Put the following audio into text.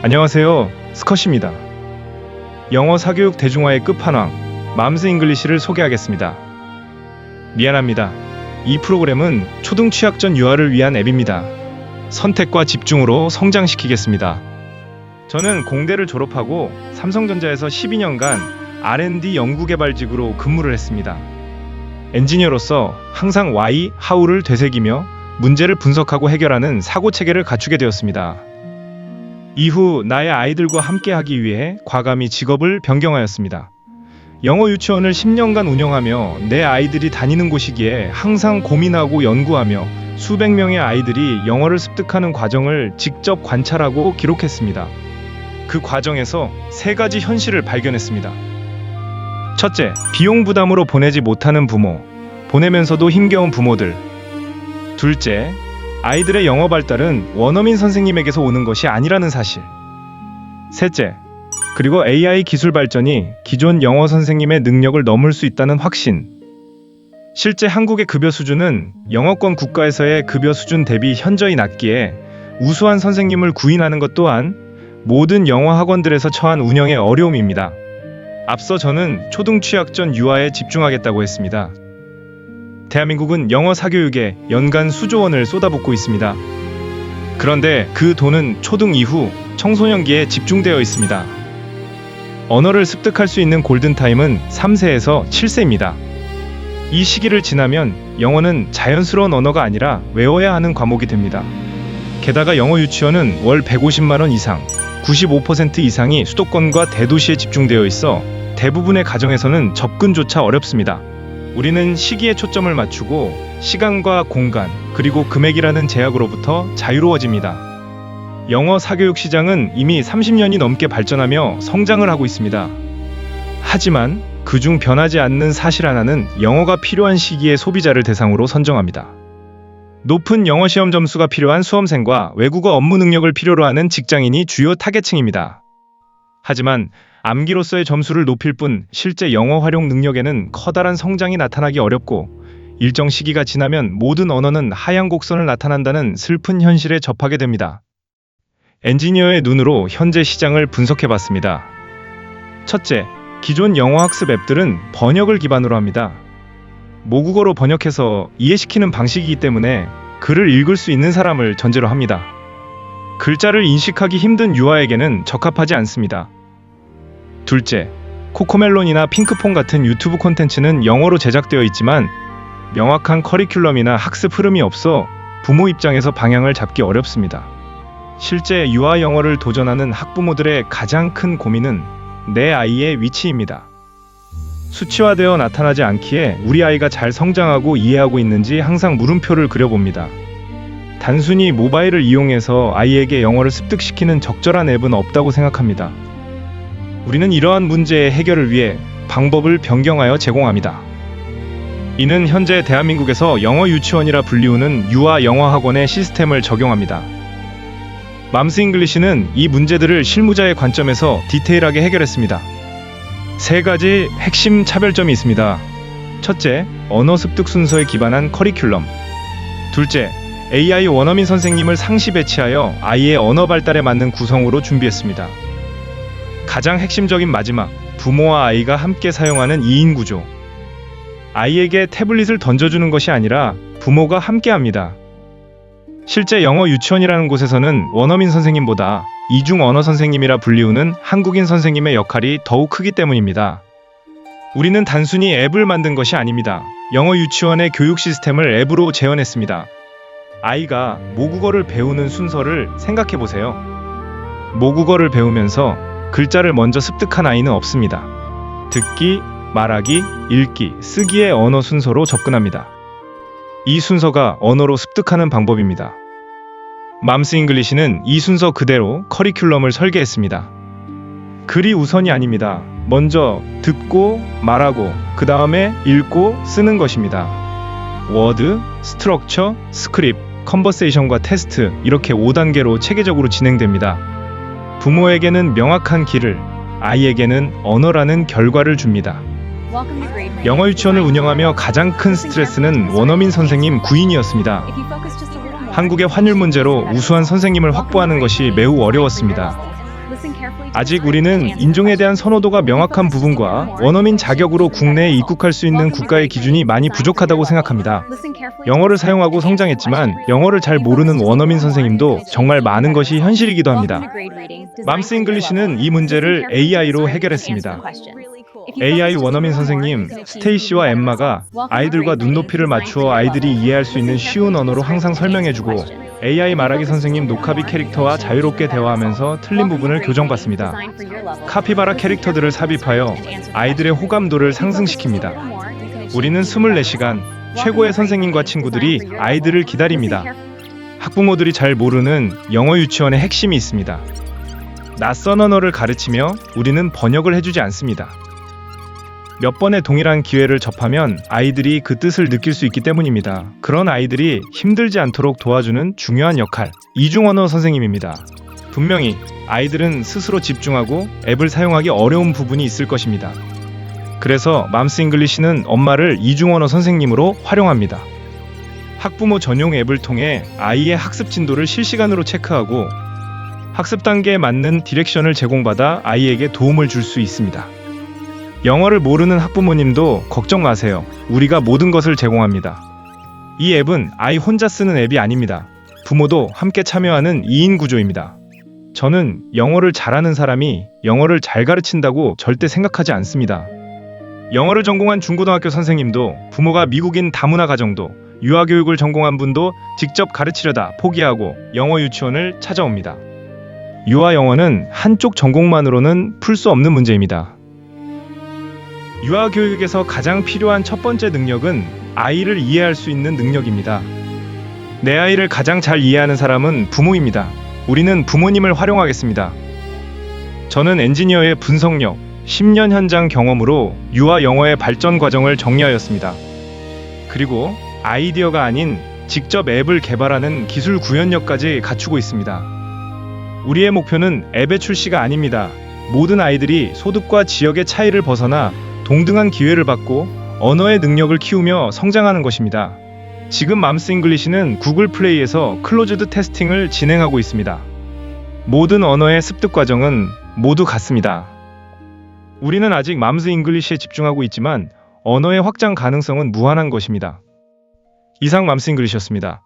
안녕하세요, 스컷입니다. 영어 사교육 대중화의 끝판왕, 맘스 잉글리시를 소개하겠습니다. 미안합니다. 이 프로그램은 초등 취약전 유아를 위한 앱입니다. 선택과 집중으로 성장시키겠습니다. 저는 공대를 졸업하고 삼성전자에서 12년간 R&D 연구개발직으로 근무를 했습니다. 엔지니어로서 항상 Why, How를 되새기며 문제를 분석하고 해결하는 사고체계를 갖추게 되었습니다. 이후 나의 아이들과 함께하기 위해 과감히 직업을 변경하였습니다. 영어 유치원을 10년간 운영하며 내 아이들이 다니는 곳이기에 항상 고민하고 연구하며 수백 명의 아이들이 영어를 습득하는 과정을 직접 관찰하고 기록했습니다. 그 과정에서 세 가지 현실을 발견했습니다. 첫째, 비용 부담으로 보내지 못하는 부모, 보내면서도 힘겨운 부모들. 둘째, 아이들의 영어 발달은 원어민 선생님에게서 오는 것이 아니라는 사실. 셋째, 그리고 AI 기술 발전이 기존 영어 선생님의 능력을 넘을 수 있다는 확신. 실제 한국의 급여 수준은 영어권 국가에서의 급여 수준 대비 현저히 낮기에 우수한 선생님을 구인하는 것 또한 모든 영어 학원들에서 처한 운영의 어려움입니다. 앞서 저는 초등 취약전 유아에 집중하겠다고 했습니다. 대한민국은 영어 사교육에 연간 수조 원을 쏟아붓고 있습니다. 그런데 그 돈은 초등 이후 청소년기에 집중되어 있습니다. 언어를 습득할 수 있는 골든타임은 3세에서 7세입니다. 이 시기를 지나면 영어는 자연스러운 언어가 아니라 외워야 하는 과목이 됩니다. 게다가 영어 유치원은 월 150만 원 이상, 95% 이상이 수도권과 대도시에 집중되어 있어 대부분의 가정에서는 접근조차 어렵습니다. 우리는 시기에 초점을 맞추고 시간과 공간, 그리고 금액이라는 제약으로부터 자유로워집니다. 영어 사교육 시장은 이미 30년이 넘게 발전하며 성장을 하고 있습니다. 하지만 그중 변하지 않는 사실 하나는 영어가 필요한 시기에 소비자를 대상으로 선정합니다. 높은 영어 시험 점수가 필요한 수험생과 외국어 업무 능력을 필요로 하는 직장인이 주요 타겟층입니다. 하지만 암기로서의 점수를 높일 뿐 실제 영어 활용 능력에는 커다란 성장이 나타나기 어렵고 일정 시기가 지나면 모든 언어는 하향 곡선을 나타난다는 슬픈 현실에 접하게 됩니다. 엔지니어의 눈으로 현재 시장을 분석해봤습니다. 첫째, 기존 영어 학습 앱들은 번역을 기반으로 합니다. 모국어로 번역해서 이해시키는 방식이기 때문에 글을 읽을 수 있는 사람을 전제로 합니다. 글자를 인식하기 힘든 유아에게는 적합하지 않습니다. 둘째, 코코멜론이나 핑크퐁 같은 유튜브 콘텐츠는 영어로 제작되어 있지만 명확한 커리큘럼이나 학습 흐름이 없어 부모 입장에서 방향을 잡기 어렵습니다. 실제 유아 영어를 도전하는 학부모들의 가장 큰 고민은 내 아이의 위치입니다. 수치화되어 나타나지 않기에 우리 아이가 잘 성장하고 이해하고 있는지 항상 물음표를 그려봅니다. 단순히 모바일을 이용해서 아이에게 영어를 습득시키는 적절한 앱은 없다고 생각합니다. 우리는 이러한 문제의 해결을 위해 방법을 변경하여 제공합니다. 이는 현재 대한민국에서 영어 유치원이라 불리우는 유아 영어 학원의 시스템을 적용합니다. 맘스 잉글리시는 이 문제들을 실무자의 관점에서 디테일하게 해결했습니다. 세 가지 핵심 차별점이 있습니다. 첫째, 언어 습득 순서에 기반한 커리큘럼. 둘째, AI 원어민 선생님을 상시 배치하여 아이의 언어 발달에 맞는 구성으로 준비했습니다. 가장 핵심적인 마지막, 부모와 아이가 함께 사용하는 2인 구조. 아이에게 태블릿을 던져주는 것이 아니라 부모가 함께 합니다. 실제 영어 유치원이라는 곳에서는 원어민 선생님보다 이중 언어 선생님이라 불리우는 한국인 선생님의 역할이 더욱 크기 때문입니다. 우리는 단순히 앱을 만든 것이 아닙니다. 영어 유치원의 교육 시스템을 앱으로 재현했습니다. 아이가 모국어를 배우는 순서를 생각해 보세요. 모국어를 배우면서 글자를 먼저 습득한 아이는 없습니다. 듣기, 말하기, 읽기, 쓰기의 언어 순서로 접근합니다. 이 순서가 언어로 습득하는 방법입니다. 맘스 잉글리시는 이 순서 그대로 커리큘럼을 설계했습니다. 글이 우선이 아닙니다. 먼저 듣고 말하고 그 다음에 읽고 쓰는 것입니다. 워드, 스트럭처, 스크립, 컨버세이션과 테스트 이렇게 5단계로 체계적으로 진행됩니다. 부모에게는 명확한 길을, 아이에게는 언어라는 결과를 줍니다. 영어 유치원을 운영하며 가장 큰 스트레스는 원어민 선생님 구인이었습니다. 한국의 환율 문제로 우수한 선생님을 확보하는 것이 매우 어려웠습니다. 아직 우리는 인종에 대한 선호도가 명확한 부분과 원어민 자격으로 국내에 입국할 수 있는 국가의 기준이 많이 부족하다고 생각합니다. 영어를 사용하고 성장했지만 영어를 잘 모르는 원어민 선생님도 정말 많은 것이 현실이기도 합니다. 맘스 잉글리시는 이 문제를 AI로 해결했습니다. AI 원어민 선생님 스테이시와 엠마가 아이들과 눈높이를 맞추어 아이들이 이해할 수 있는 쉬운 언어로 항상 설명해주고, AI 말하기 선생님 노카비 캐릭터와 자유롭게 대화하면서 틀린 부분을 교정받습니다. 카피바라 캐릭터들을 삽입하여 아이들의 호감도를 상승시킵니다. 우리는 24시간 최고의 선생님과 친구들이 아이들을 기다립니다. 학부모들이 잘 모르는 영어 유치원의 핵심이 있습니다. 낯선 언어를 가르치며 우리는 번역을 해주지 않습니다. 몇 번의 동일한 기회를 접하면 아이들이 그 뜻을 느낄 수 있기 때문입니다. 그런 아이들이 힘들지 않도록 도와주는 중요한 역할, 이중언어 선생님입니다. 분명히 아이들은 스스로 집중하고 앱을 사용하기 어려운 부분이 있을 것입니다. 그래서 맘스 잉글리시는 엄마를 이중언어 선생님으로 활용합니다. 학부모 전용 앱을 통해 아이의 학습 진도를 실시간으로 체크하고 학습 단계에 맞는 디렉션을 제공받아 아이에게 도움을 줄 수 있습니다. 영어를 모르는 학부모님도 걱정 마세요. 우리가 모든 것을 제공합니다. 이 앱은 아이 혼자 쓰는 앱이 아닙니다. 부모도 함께 참여하는 2인 구조입니다. 저는 영어를 잘하는 사람이 영어를 잘 가르친다고 절대 생각하지 않습니다. 영어를 전공한 중고등학교 선생님도, 부모가 미국인 다문화 가정도, 유아교육을 전공한 분도 직접 가르치려다 포기하고 영어 유치원을 찾아옵니다. 유아 영어는 한쪽 전공만으로는 풀 수 없는 문제입니다. 유아교육에서 가장 필요한 첫 번째 능력은 아이를 이해할 수 있는 능력입니다. 내 아이를 가장 잘 이해하는 사람은 부모입니다. 우리는 부모님을 활용하겠습니다. 저는 엔지니어의 분석력, 10년 현장 경험으로 유아 영어의 발전 과정을 정리하였습니다. 그리고 아이디어가 아닌 직접 앱을 개발하는 기술 구현력까지 갖추고 있습니다. 우리의 목표는 앱의 출시가 아닙니다. 모든 아이들이 소득과 지역의 차이를 벗어나 동등한 기회를 받고 언어의 능력을 키우며 성장하는 것입니다. 지금 맘스 잉글리시는 구글 플레이에서 클로즈드 테스팅을 진행하고 있습니다. 모든 언어의 습득 과정은 모두 같습니다. 우리는 아직 맘스 잉글리시에 집중하고 있지만 언어의 확장 가능성은 무한한 것입니다. 이상 맘스 잉글리시였습니다.